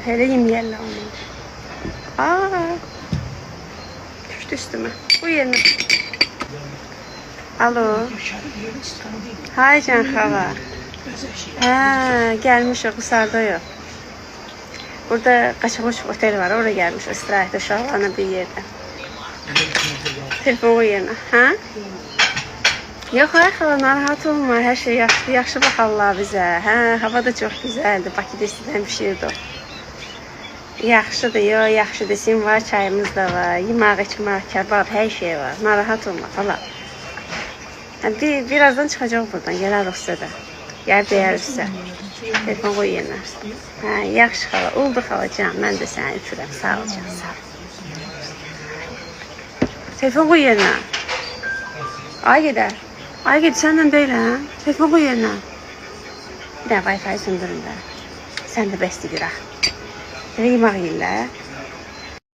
Hele yemeyerler onu. Aa, düştü üstüme. Bu yerine. Alo. Hay can hava. Ha, gelmiş o Qusarda yok. Burada Qaçaqoç otel var, oraya gelmiş o istirahət uşaqlarla bir yerde. Telefon koy yerine. Ha? Yok ay xala, narahat olma, her şey yaxşı, yaxşı baxarlar bizə. Hə, hava da çox güzeldi, Bakıda istəyən bir şeydi o. Yaxşıdır, yo, yaxşıdır, sim var, çayımız da var, yemək, içmək, kebab, her şey var. Narahat olma xala. Birazdan çıxacaq buradan, gələr sizə də. Yer deyər sizə. Telefon koy yerine. Ha, yaxşı xala, oldu xala can, mən də səni öpürəm. Sağ ol can, sağ ol. Telefon koy yerine. Ay gedər. Ay ged, səndən deyil hə? Telefon koy yerine. Bir də Wi-Fi söndürün də. Sən də bəsdi girək. Yemək yiyirlər.